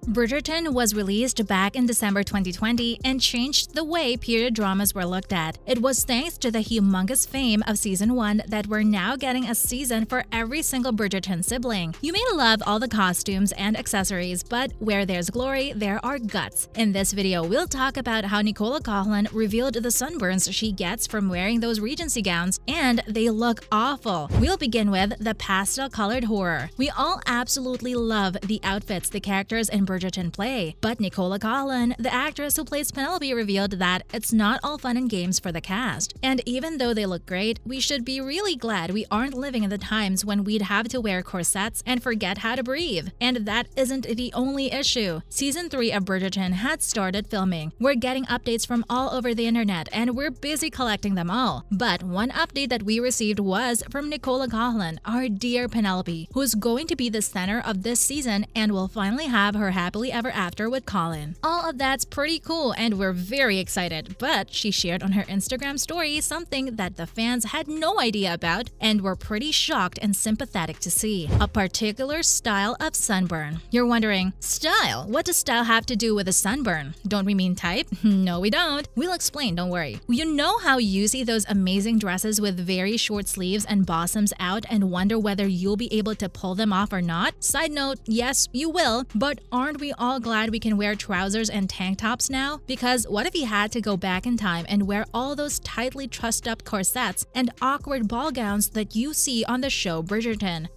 Bridgerton was released back in December 2020 and changed the way period dramas were looked at. It was thanks to the humongous fame of Season 1 that we're now getting a season for every single Bridgerton sibling. You may love all the costumes and accessories, but where there's glory, there are guts. In this video, we'll talk about how Nicola Coughlan revealed the sunburns she gets from wearing those Regency gowns, and they look awful. We'll begin with the pastel-colored horror. We all absolutely love the outfits the characters in Bridgerton play, but Nicola Coughlan, the actress who plays Penelope, revealed that it's not all fun and games for the cast. And even though they look great, we should be really glad we aren't living in the times when we'd have to wear corsets and forget how to breathe. And that isn't the only issue. Season 3 of Bridgerton had started filming. We're getting updates from all over the internet, and we're busy collecting them all. But one update that we received was from Nicola Coughlan, our dear Penelope, who's going to be the center of this season and will finally have her happily ever after with Colin. All of that's pretty cool, and we're very excited, but she shared on her Instagram story something that the fans had no idea about and were pretty shocked and sympathetic to see: a particular style of sunburn. You're wondering, style? What does style have to do with a sunburn? Don't we mean type? No, we don't. We'll explain, don't worry. You know how you see those amazing dresses with very short sleeves and bottoms out and wonder whether you'll be able to pull them off or not? Side note, yes, you will, but aren't we all glad we can wear trousers and tank tops now? Because what if you had to go back in time and wear all those tightly trussed up corsets and awkward ball gowns that you see on the show Bridgerton?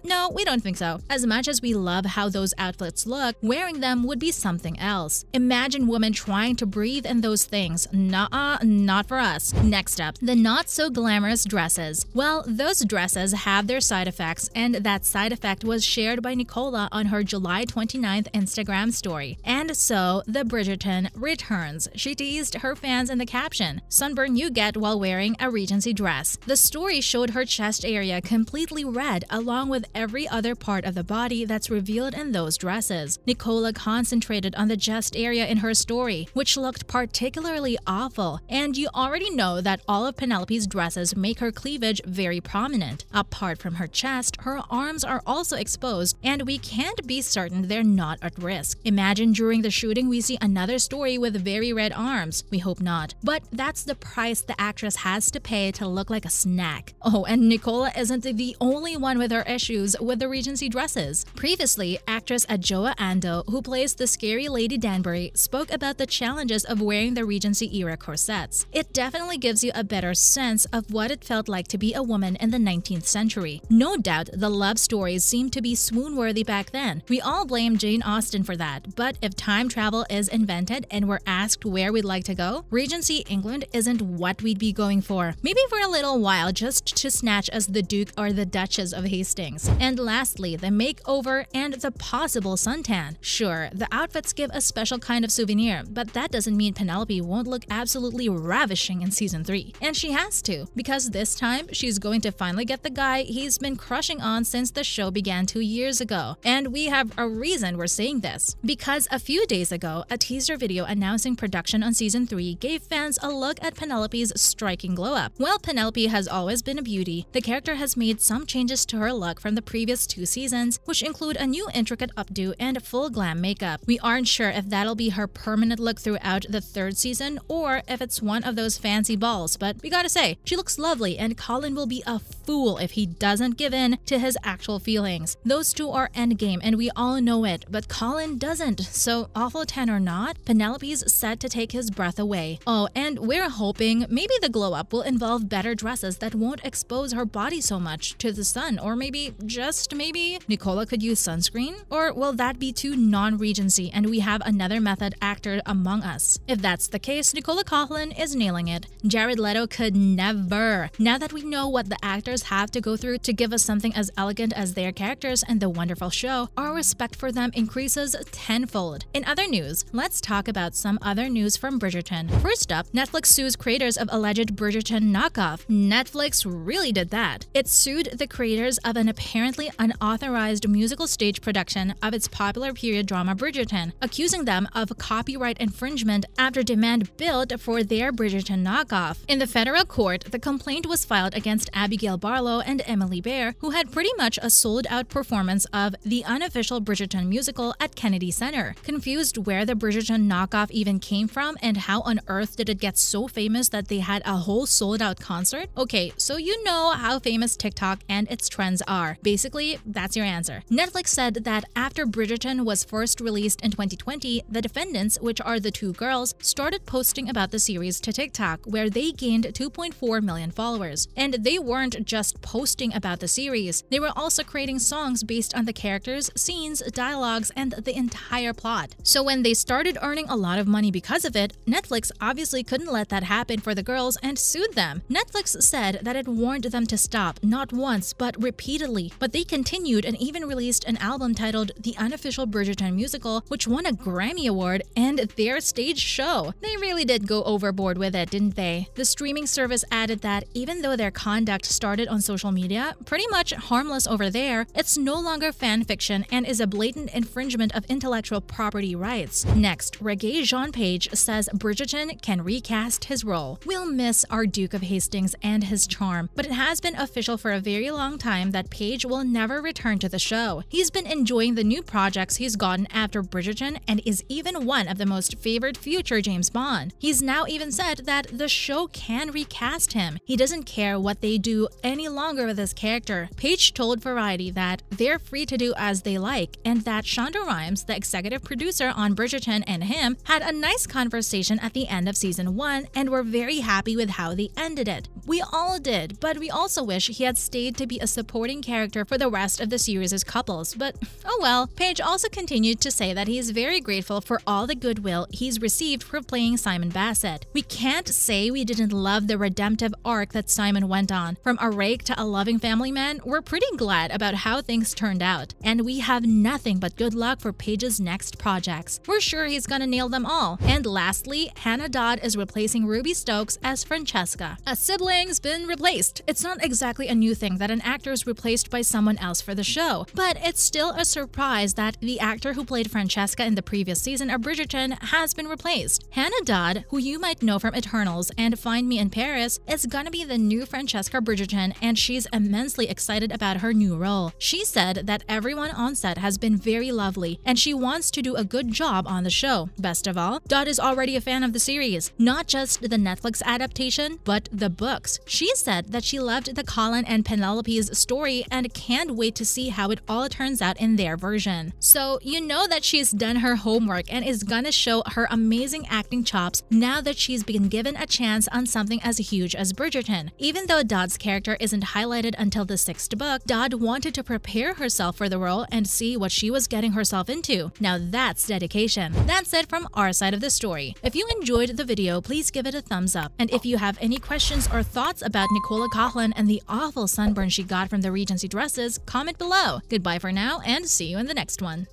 No, we don't think so. As much as we love how those outfits look, wearing them would be something else. Imagine women trying to breathe in those things. Nuh-uh, not for us. Next up, the not-so-glamorous dresses. Well, those dresses have their side effects, and that side effect was shared by Nicola on her July 29th Instagram story. And so, the Bridgerton returns. She teased her fans in the caption, "Sunburn you get while wearing a Regency dress." The story showed her chest area completely red, along with every other part of the body that's revealed in those dresses. Nicola concentrated on the chest area in her story, which looked particularly awful, and you already know that all of Penelope's dresses make her cleavage very prominent. Apart from her chest, her arms are also exposed, and we can't be certain they're not at risk. Imagine during the shooting we see another story with very red arms. We hope not. But that's the price the actress has to pay to look like a snack. Oh, and Nicola isn't the only one with her issues with the Regency dresses. Previously, actress Adjoa Ando, who plays the scary Lady Danbury, spoke about the challenges of wearing the Regency-era corsets. It definitely gives you a better sense of what it felt like to be a woman in the 19th century. No doubt the love stories seemed to be swoon-worthy back then. We all blame Jane Austen for that, but if time travel is invented and we're asked where we'd like to go, Regency England isn't what we'd be going for. Maybe for a little while just to snatch us the Duke or the Duchess of Hastings. And lastly, the makeover and the possible suntan. Sure, the outfits give a special kind of souvenir, but that doesn't mean Penelope won't look absolutely ravishing in Season 3. And she has to, because this time she's going to finally get the guy he's been crushing on since the show began 2 years ago. And we have a reason we're saying this. Because a few days ago, a teaser video announcing production on Season 3 gave fans a look at Penelope's striking glow-up. While Penelope has always been a beauty, the character has made some changes to her look from the previous 2 seasons, which include a new intricate updo and full glam makeup. We aren't sure if that'll be her permanent look throughout the 3rd season or if it's one of those fancy balls, but we gotta say, she looks lovely, and Colin will be a fool if he doesn't give in to his actual feelings. Those two are endgame, and we all know it, but Colin doesn't, so awful tan or not, Penelope's set to take his breath away. Oh, and we're hoping maybe the glow-up will involve better dresses that won't expose her body so much to the sun, or maybe, just maybe, Nicola could use sunscreen? Or will that be too non-Regency and we have another method actor among us? If that's the case, Nicola Coughlan is nailing it. Jared Leto could never. Now that we know what the actors have to go through to give us something as elegant as their characters in the wonderful show, our respect for them increases tenfold. In other news, let's talk about some other news from Bridgerton. First up, Netflix sues creators of alleged Bridgerton knockoff. Netflix really did that. It sued the creators of an apparently unauthorized musical stage production of its popular period drama Bridgerton, accusing them of copyright infringement after demand built for their Bridgerton knockoff. In the federal court, the complaint was filed against Abigail Barlow and Emily Bear, who had pretty much a sold-out performance of the unofficial Bridgerton musical at Kennedy Center. Confused where the Bridgerton knockoff even came from and how on earth did it get so famous that they had a whole sold-out concert? Okay, so you know how famous TikTok and its trends are. Basically, that's your answer. Netflix said that after Bridgerton was first released in 2020, the defendants, which are the two girls, started posting about the series to TikTok, where they gained 2.4 million followers. And they weren't just posting about the series, they were also creating songs based on the characters, scenes, dialogues, and the entire plot. So when they started earning a lot of money because of it, Netflix obviously couldn't let that happen for the girls and sued them. Netflix said that it warned them to stop, not once, but repeatedly. But they continued and even released an album titled The Unofficial Bridgerton Musical, which won a Grammy Award and their stage show. They really did go overboard with it, didn't they? The streaming service added that even though their conduct started on social media, pretty much harmless over there, it's no longer fan fiction and is a blatant infringement of intellectual property rights. Next, Regé-Jean Page says Bridgerton can recast his role. We'll miss our Duke of Hastings and his charm, but it has been official for a very long time that Page will never return to the show. He's been enjoying the new projects he's gotten after Bridgerton and is even one of the most favored future James Bond. He's now even said that the show can recast him. He doesn't care what they do any longer with his character. Page told Variety that they're free to do as they like, and that Shonda Rhimes, the executive producer on Bridgerton, and him had a nice conversation at the end of season 1 and were very happy with how they ended it. We all did, but we also wish he had stayed to be a supporting character for the rest of the series' couples, but oh well. Page also continued to say that he's very grateful for all the goodwill he's received for playing Simon Bassett. We can't say we didn't love the redemptive arc that Simon went on. From a rake to a loving family man, we're pretty glad about how things turned out, and we have nothing but good luck for Page's next projects. We're sure he's gonna nail them all. And lastly, Hannah Dodd is replacing Ruby Stokes as Francesca. A sibling's been replaced. It's not exactly a new thing that an actor is replaced by someone else for the show, but it's still a surprise that the actor who played Francesca in the previous season of Bridgerton has been replaced. Hannah Dodd, who you might know from Eternals and Find Me in Paris, is gonna be the new Francesca Bridgerton, and she's immensely excited about her new role. She said that everyone on set has been very lovely, and she wants to do a good job on the show. Best of all, Dodd is already a fan of the series, not just the Netflix adaptation, but the books. She said that she loved the Colin and Penelope's story and can't wait to see how it all turns out in their version. So you know that she's done her homework and is gonna show her amazing acting chops now that she's been given a chance on something as huge as Bridgerton. Even though Dodd's character isn't highlighted until the 6th book, Dodd wanted to prepare herself for the role and see what she was getting herself into. Now that's dedication. That's it from our side of the story. If you enjoyed the video, please give it a thumbs up. And if you have any questions or thoughts about Nicola Coughlan and the awful sunburn she got from the Regency dresses, comment below. Goodbye for now, and see you in the next one.